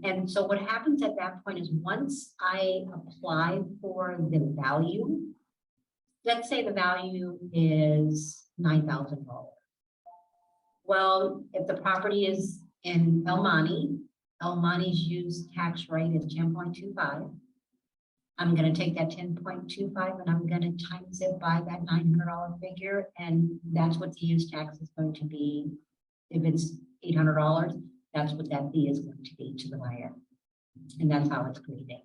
And so what happens at that point is once I apply for the value, let's say the value is $9,000. Well, if the property is in El Monte's used tax rate is 10.25. I'm going to take that 10.25 and I'm going to times it by that $900 figure. And that's what the use tax is going to be. If it's $800, that's what that fee is going to be to the buyer. And that's how it's created.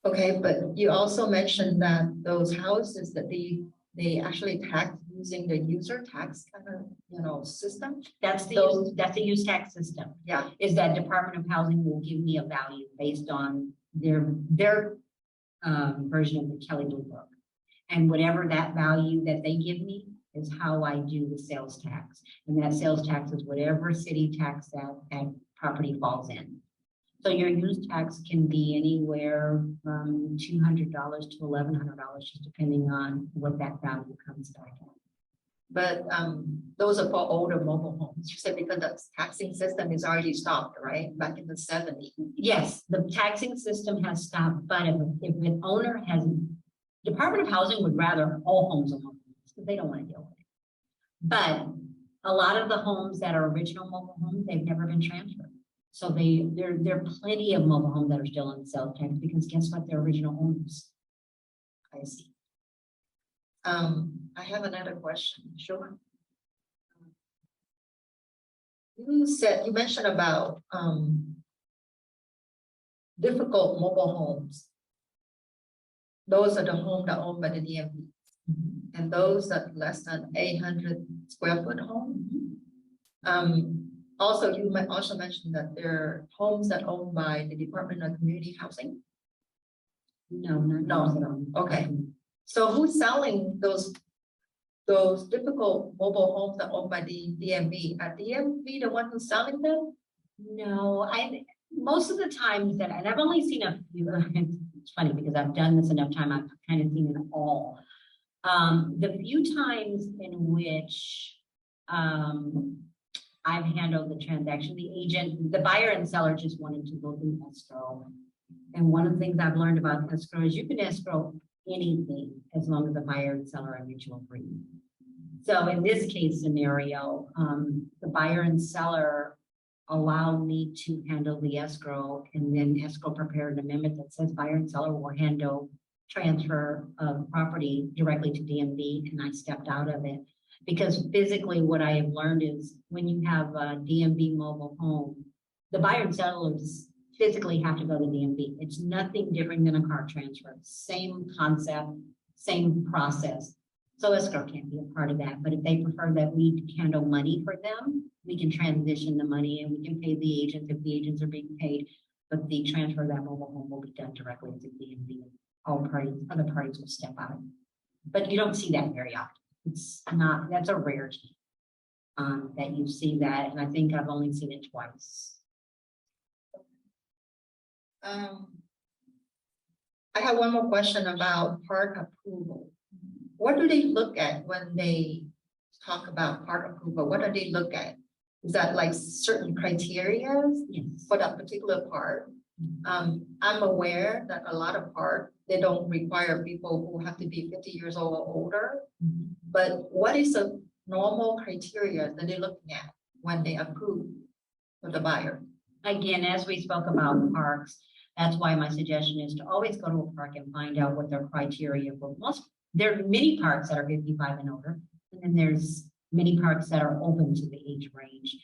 Okay, but you also mentioned that those houses that they actually tax using the user tax kind of, system. That's the use tax system. Yeah, Is that Department of Housing will give me a value based on their version of the Kelly Blue Book. And whatever that value that they give me is how I do the sales tax. And that sales tax is whatever city tax that property falls in. So your use tax can be anywhere from $200 to $1,100, just depending on what that value comes back at. but those are for older mobile homes. You said because the taxing system is already stopped, right? Back in the 70s. Yes, the taxing system has stopped, but if an owner has, Department of Housing would rather all homes are mobile homes because they don't want to deal with it. But a lot of the homes that are original mobile homes, they've never been transferred. So there are plenty of mobile homes that are still in sales tax because guess what? They're original owners. I see. I have another question. Sure. You mentioned about difficult mobile homes. Those are the homes that are owned by the DMV. And those that less than 800 square foot home. Also, you might also mention that there are homes that are owned by the Department of Community Housing. No. Okay. So who's selling those difficult mobile homes that are owned by the DMV? Are DMV the one who's selling them? No, most of the times that, and I've only seen a few, it's funny because I've done this enough time, I've kind of seen it all. The few times in which I've handled the transaction, the buyer and seller just wanted to go through escrow. And one of the things I've learned about escrow is you can escrow anything as long as the buyer and seller are mutual agreement. So in this case scenario, the buyer and seller allowed me to handle the escrow, and then escrow prepared an amendment that says buyer and seller will handle transfer of property directly to DMV, and I stepped out of it. Because physically what I have learned is when you have a DMV mobile home, the buyer and sellers physically have to go to DMV. It's nothing different than a car transfer. Same concept, same process. So escrow can't be a part of that. But if they prefer that we handle money for them, we can transition the money and we can pay the agents if the agents are being paid. But the transfer of that mobile home will be done directly to DMV. Other parties will step out. But you don't see that very often. It's not, that's a rarity that you see that. And I think I've only seen it twice. I have one more question about part approval. What do they look at when they talk about part approval? What do they look at? Is that like certain criteria for that particular part? I'm aware that a lot of part, they don't require people who have to be 50 years old or older. But what is the normal criteria that they're looking at when they approve for the buyer? Again, as we spoke about parks, that's why my suggestion is to always go to a park and find out what their criteria for there are many parks that are 55 and older, and then there's many parks that are open to the age range.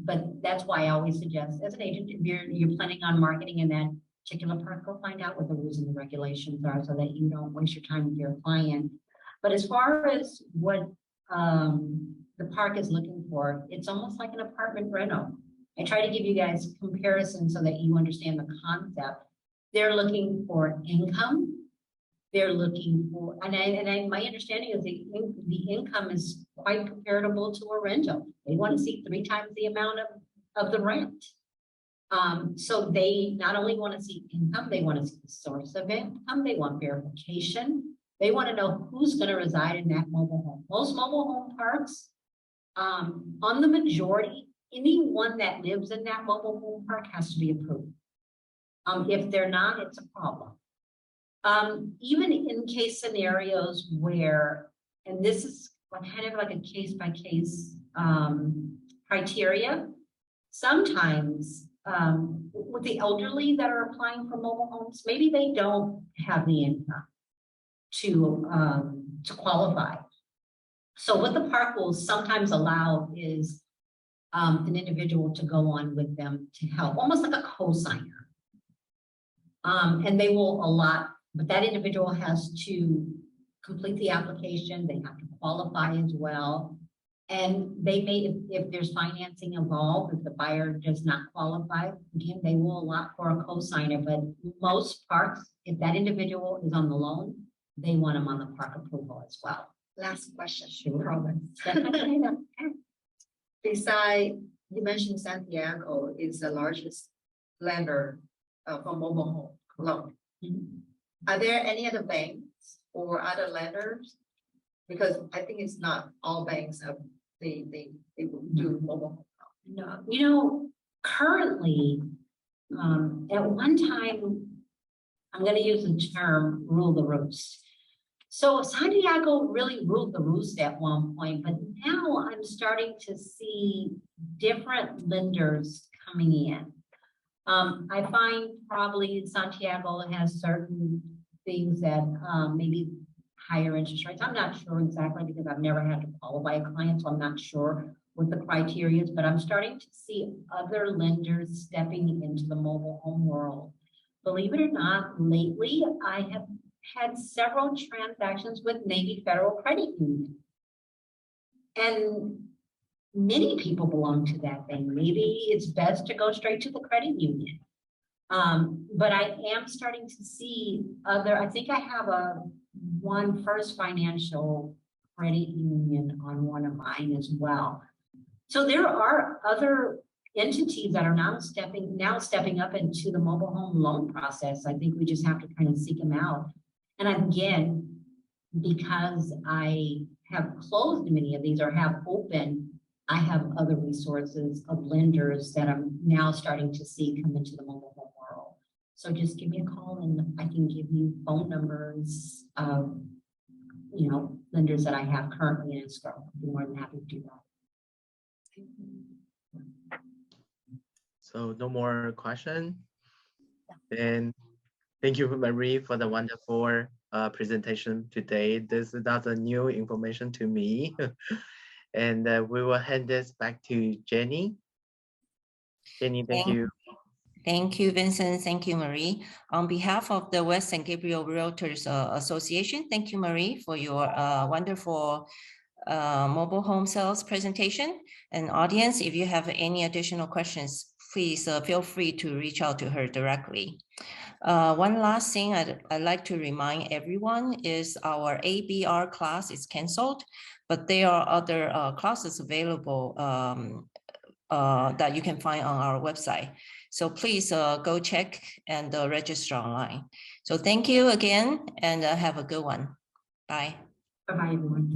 But that's why I always suggest as an agent, if you're planning on marketing in that particular park, go find out what the rules and the regulations are so that you don't waste your time with your client. But as far as what the park is looking for, it's almost like an apartment rental. I try to give you guys comparisons so that you understand the concept. They're looking for income. They're looking for, my understanding is the income is quite comparable to a rental. They want to see 3 times the amount of the rent. So they not only want to see income, they want to see the source of income. They want verification. They want to know who's going to reside in that mobile home. Most mobile home parks, on the majority, anyone that lives in that mobile home park has to be approved. If they're not, it's a problem. Even in case scenarios where, and this is kind of like a case by case criteria, sometimes with the elderly that are applying for mobile homes, maybe they don't have the income to qualify. So what the park will sometimes allow is an individual to go on with them to help, almost like a co-signer. And they will allot, but that individual has to complete the application. They have to qualify as well. And they may, if there's financing involved, if the buyer does not qualify, again, they will allot for a co-signer, but most parks, if that individual is on the loan, they want them on the park approval as well. Last question. Sure. Promise. Besides, you mentioned Santiago is the largest lender for mobile home loan. Mhm. Are there any other banks or other lenders? Because I think it's not all banks have, they will do mobile home. No, you know, currently, at one time, I'm gonna use the term rule the roost. So Santiago really ruled the roost at one point, but now I'm starting to see different lenders coming in. I find probably Santiago has certain things that, maybe higher interest rates. I'm not sure exactly because I've never had to qualify a client, so I'm not sure what the criteria is, but I'm starting to see other lenders stepping into the mobile home world. Believe it or not, lately I have had several transactions with Navy Federal Credit Union. And many people belong to that thing. Maybe it's best to go straight to the credit union. But I am starting to see other, I think I have one First Financial Credit Union on one of mine as well. So there are other entities that are now stepping up into the mobile home loan process. I think we just have to kind of seek them out. And again, because I have closed many of these or have opened, I have other resources of lenders that I'm now starting to see come into the mobile home world. So just give me a call and I can give you phone numbers of, you know, lenders that I have currently in escrow. I'd be more than happy to do that. So no more question. Then thank you, Marie, for the wonderful presentation today. This is not a new information to me. And we will hand this back to Jenny. Jenny, thank you. Thank you, Vincent. Thank you, Marie. On behalf of the West San Gabriel Realtors Association, thank you, Marie, for your wonderful mobile home sales presentation. And audience, if you have any additional questions, please feel free to reach out to her directly. One last thing I'd like to remind everyone is our ABR class is canceled, but there are other classes available that you can find on our website. So please go check and register online. So thank you again and have a good one. Bye. Bye-bye, everyone.